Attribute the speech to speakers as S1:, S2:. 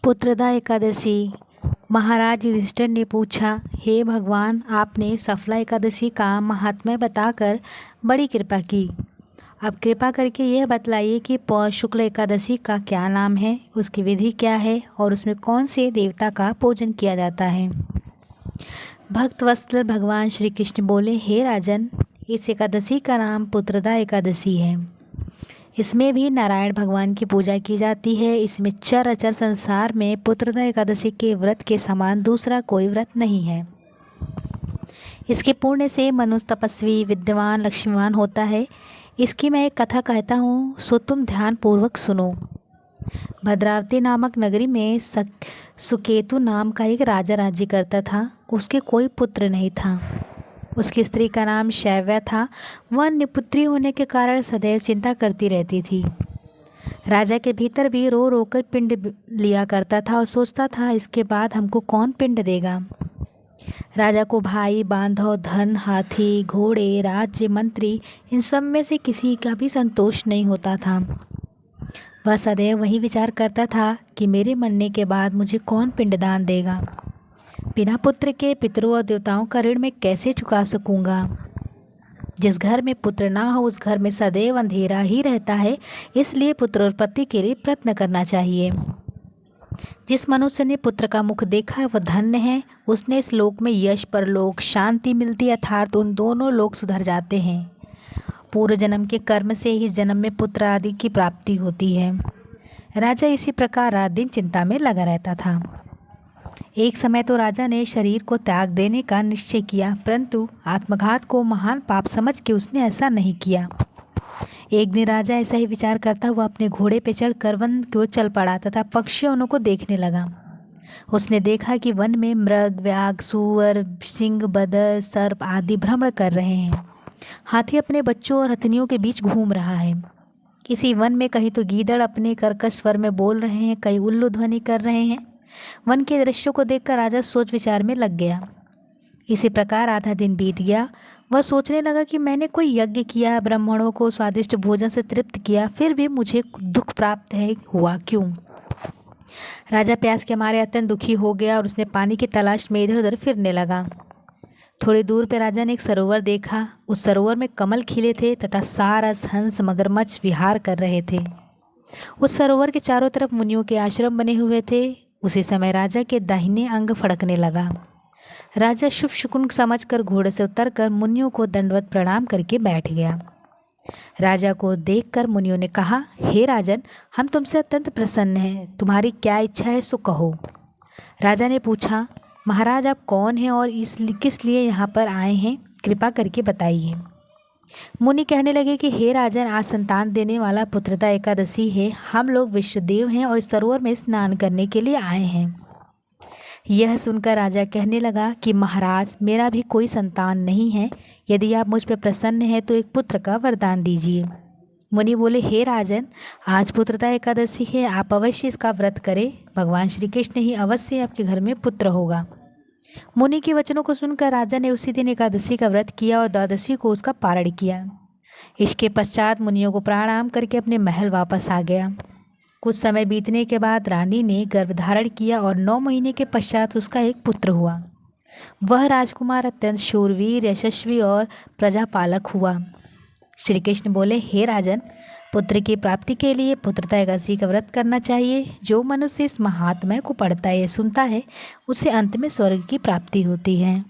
S1: पुत्रदा एकादशी। महाराज युधिष्ठिर ने पूछा, हे भगवान, आपने सफला एकादशी का महात्म्य बताकर बड़ी कृपा की। अब कृपा करके यह बतलाइए कि पौष शुक्ल एकादशी का क्या नाम है, उसकी विधि क्या है और उसमें कौन से देवता का पूजन किया जाता है। भक्त वत्सल भगवान श्री कृष्ण बोले, हे राजन, इस एकादशी का नाम पुत्रदा एकादशी है। इसमें भी नारायण भगवान की पूजा की जाती है। इसमें चर अचर संसार में पुत्रदा एकादशी के व्रत के समान दूसरा कोई व्रत नहीं है। इसके पुण्य से मनुष्य तपस्वी, विद्वान, लक्ष्मीवान होता है। इसकी मैं एक कथा कहता हूँ, सो तुम ध्यान पूर्वक सुनो। भद्रावती नामक नगरी में सुकेतु नाम का एक राजा राज्य करता था। उसके कोई पुत्र नहीं था। उसकी स्त्री का नाम शैव्या था। वह निपुत्री होने के कारण सदैव चिंता करती रहती थी। राजा के भीतर भी रो रो कर पिंड लिया करता था और सोचता था, इसके बाद हमको कौन पिंड देगा। राजा को भाई, बांधव, धन, हाथी, घोड़े, राज्य, मंत्री, इन सब में से किसी का भी संतोष नहीं होता था। वह सदैव वही विचार करता था कि मेरे मरने के बाद मुझे कौन पिंडदान देगा। बिना पुत्र के पितरों और देवताओं का ऋण मैं कैसे चुका सकूंगा। जिस घर में पुत्र ना हो उस घर में सदैव अंधेरा ही रहता है। इसलिए पुत्रोत्पत्ति के लिए प्रयत्न करना चाहिए। जिस मनुष्य ने पुत्र का मुख देखा वह धन्य है। उसने इस लोक में यश, परलोक, शांति मिलती, अर्थात उन दोनों लोक सुधर जाते हैं। पूर्व जन्म के कर्म से ही इस जन्म में पुत्र आदि की प्राप्ति होती है। राजा इसी प्रकार रात दिन चिंता में लगा रहता था। एक समय तो राजा ने शरीर को त्याग देने का निश्चय किया, परंतु आत्मघात को महान पाप समझ के उसने ऐसा नहीं किया। एक दिन राजा ऐसा ही विचार करता हुआ अपने घोड़े पर चढ़कर वन की ओर चल पड़ा तथा पक्षियों उनको देखने लगा। उसने देखा कि वन में मृग, व्याघ्र, सूअर, सिंह, बदर, सर्प आदि भ्रमण कर रहे हैं। हाथी अपने बच्चों और हथनियों के बीच घूम रहा है। किसी वन में कहीं तो गीदड़ अपने कर्कश स्वर में बोल रहे हैं, कहीं उल्लू ध्वनि कर रहे हैं। वन के दृश्यों को देखकर राजा सोच विचार में लग गया। इसी प्रकार आधा दिन बीत गया। वह सोचने लगा कि मैंने कोई यज्ञ किया, ब्राह्मणों को स्वादिष्ट भोजन से तृप्त किया, फिर भी मुझे दुख प्राप्त हुआ क्यों। राजा प्यास के मारे अत्यंत दुखी हो गया और उसने पानी की तलाश में इधर उधर फिरने लगा। थोड़ी दूर पर राजा ने एक सरोवर देखा। उस सरोवर में कमल खिले थे तथा सारस, हंस, मगरमच्छ विहार कर रहे थे। उस सरोवर के चारों तरफ मुनियों के आश्रम बने हुए थे। उसी समय राजा के दाहिने अंग फड़कने लगा। राजा शुभ शकुन समझकर घोड़े से उतरकर मुनियों को दंडवत प्रणाम करके बैठ गया। राजा को देखकर मुनियों ने कहा, हे राजन, हम तुमसे अत्यंत प्रसन्न हैं। तुम्हारी क्या इच्छा है सो कहो। राजा ने पूछा, महाराज, आप कौन हैं और किस लिए यहाँ पर आए हैं, कृपा करके बताइए। मुनि कहने लगे कि हे राजन, आज संतान देने वाला पुत्रदा एकादशी है। हम लोग विश्वदेव हैं और इस सरोवर में स्नान करने के लिए आए हैं। यह सुनकर राजा कहने लगा कि महाराज, मेरा भी कोई संतान नहीं है। यदि आप मुझ पर प्रसन्न हैं तो एक पुत्र का वरदान दीजिए। मुनि बोले, हे राजन, आज पुत्रदा एकादशी है, आप अवश्य इसका व्रत करें। भगवान श्री कृष्ण ही अवश्य आपके घर में पुत्र होगा। मुनि के वचनों को सुनकर राजा ने उसी दिन एकादशी का व्रत किया और द्वादशी को उसका पारण किया। इसके पश्चात मुनियों को प्रणाम करके अपने महल वापस आ गया। कुछ समय बीतने के बाद रानी ने गर्भधारण किया और 9 महीने के पश्चात उसका एक पुत्र हुआ। वह राजकुमार अत्यंत शूरवीर, यशस्वी और प्रजापालक हुआ। श्री कृष्ण बोले, हे राजन, पुत्र की प्राप्ति के लिए पुत्रदा एकादशी का व्रत करना चाहिए। जो मनुष्य इस महात्म्य को पढ़ता है, सुनता है, उससे अंत में स्वर्ग की प्राप्ति होती है।